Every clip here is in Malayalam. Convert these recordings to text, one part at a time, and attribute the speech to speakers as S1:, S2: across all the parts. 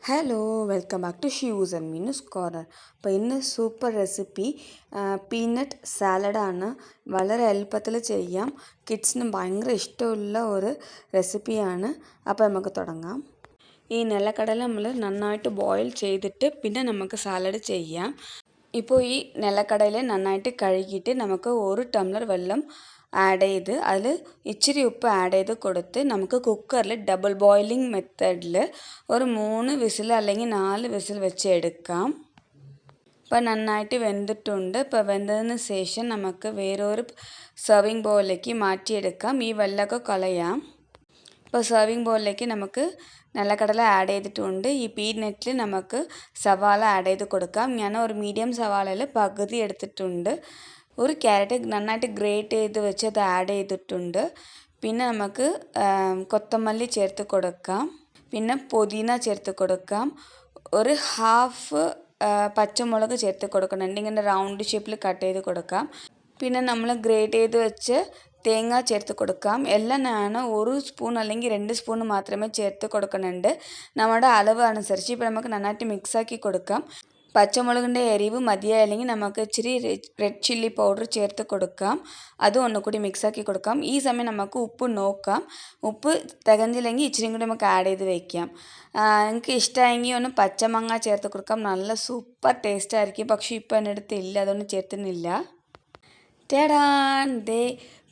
S1: Hello welcome back to Shyu's and Meenu's corner. അപ്പോൾ ഇന്ന് സൂപ്പർ റെസിപ്പി പീനട്ട് സാലഡാണ്. വളരെ എളുപ്പത്തിൽ ചെയ്യാം. കിഡ്സിന് ഭയങ്കര ഇഷ്ടമുള്ള ഒരു റെസിപ്പിയാണ്. അപ്പോൾ നമുക്ക് തുടങ്ങാം. ഈ നിലക്കടല നമ്മൾ നന്നായിട്ട് ബോയിൽ ചെയ്തിട്ട് പിന്നെ നമുക്ക് സാലഡ് ചെയ്യാം. ഇപ്പോൾ ഈ നിലക്കടല നന്നായിട്ട് കഴുകിയിട്ട് നമുക്ക് 1 ടംബ്ലർ വെള്ളം ആഡ് ചെയ്ത് അതിൽ ഇച്ചിരി ഉപ്പ് ആഡ് ചെയ്ത് കൊടുത്ത് നമുക്ക് കുക്കറിൽ ഡബിൾ ബോയിലിംഗ് മെത്തേഡിൽ ഒരു 3 വിസിൽ അല്ലെങ്കിൽ 4 വിസിൽ വെച്ച് എടുക്കാം. ഇപ്പോൾ നന്നായിട്ട് വെന്തിട്ടുണ്ട്. ഇപ്പോൾ വെന്തതിന് ശേഷം നമുക്ക് വേറൊരു സെർവിങ് ബൗളിലേക്ക് മാറ്റിയെടുക്കാം. ഈ വെള്ളമൊക്കെ കളയാം. ഇപ്പോൾ സെർവിങ് ബൗളിലേക്ക് നമുക്ക് നിലക്കടല ആഡ് ചെയ്തിട്ടുണ്ട്. ഈ പീനട്ടിൽ നമുക്ക് സവാള ആഡ് ചെയ്ത് കൊടുക്കാം. ഞാൻ ഒരു മീഡിയം സവാളയിൽ പകുതി എടുത്തിട്ടുണ്ട്. ഒരു ക്യാരറ്റ് നന്നായിട്ട് ഗ്രേറ്റ് ചെയ്ത് വെച്ച് അത് ആഡ് ചെയ്തിട്ടുണ്ട്. പിന്നെ നമുക്ക് കൊത്തമല്ലി ചേർത്ത് കൊടുക്കാം. പിന്നെ പുതിന ചേർത്ത് കൊടുക്കാം. ഒരു ഹാഫ് പച്ചമുളക് ചേർത്ത് കൊടുക്കുന്നുണ്ട്. ഇങ്ങനെ റൗണ്ട് ഷേപ്പിൽ കട്ട് ചെയ്ത് കൊടുക്കാം. പിന്നെ നമ്മൾ ഗ്രേറ്റ് ചെയ്ത് വെച്ച് തേങ്ങ ചേർത്ത് കൊടുക്കാം. എല്ലാം ഞാൻ 1 സ്പൂൺ അല്ലെങ്കിൽ 2 സ്പൂൺ മാത്രമേ ചേർത്ത് കൊടുക്കുന്നുണ്ട്. നമ്മുടെ അളവ് അനുസരിച്ച് ഇപ്പോൾ നമുക്ക് നന്നായിട്ട് മിക്സാക്കി കൊടുക്കാം. പച്ചമുളകിൻ്റെ എരിവ് മതിയായില്ലെങ്കിൽ നമുക്ക് ഇച്ചിരി റെഡ് ചില്ലി പൗഡർ ചേർത്ത് കൊടുക്കാം. അതും ഒന്നുകൂടി മിക്സാക്കി കൊടുക്കാം. ഈ സമയം നമുക്ക് ഉപ്പ് നോക്കാം. ഉപ്പ് തികഞ്ഞില്ലെങ്കിൽ ഇച്ചിരി കൂടി നമുക്ക് ആഡ് ചെയ്ത് വയ്ക്കാം. നിങ്ങൾക്ക് ഇഷ്ടമായെങ്കിൽ ഒന്ന് പച്ചമാങ്ങ ചേർത്ത് കൊടുക്കാം. നല്ല സൂപ്പർ ടേസ്റ്റ് ആയിരിക്കും. പക്ഷേ ഇപ്പോൾ എൻ്റെ അടുത്ത് ഇല്ല, അതുകൊണ്ട് ചേർത്തുന്നില്ല. ടേടാൻ ദേ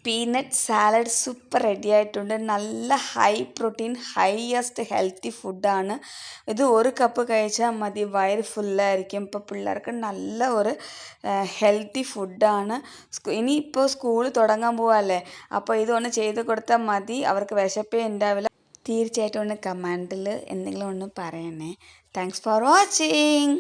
S1: പീനട്ട് സാലഡ് സൂപ്പർ റെഡി ആയിട്ടുണ്ട്. നല്ല ഹൈ പ്രോട്ടീൻ ഹൈയസ്റ്റ് ഹെൽത്തി ഫുഡാണ്. ഇത് 1 കപ്പ് കഴിച്ചാൽ മതി, വയറ് ഫുള്ളായിരിക്കും. ഇപ്പോൾ പിള്ളേർക്ക് നല്ല ഒരു ഹെൽത്തി ഫുഡാണ്. ഇനിയിപ്പോൾ സ്കൂൾ തുടങ്ങാൻ പോവാല്ലേ, അപ്പോൾ ഇതൊന്ന് ചെയ്ത് കൊടുത്താൽ മതി. അവർക്ക് വിശപ്പേ ഉണ്ടാവില്ല. തീർച്ചയായിട്ടും ഒന്ന് കമൻറ്റിൽ എന്തെങ്കിലും ഒന്ന് പറയണേ. Thanks for watching.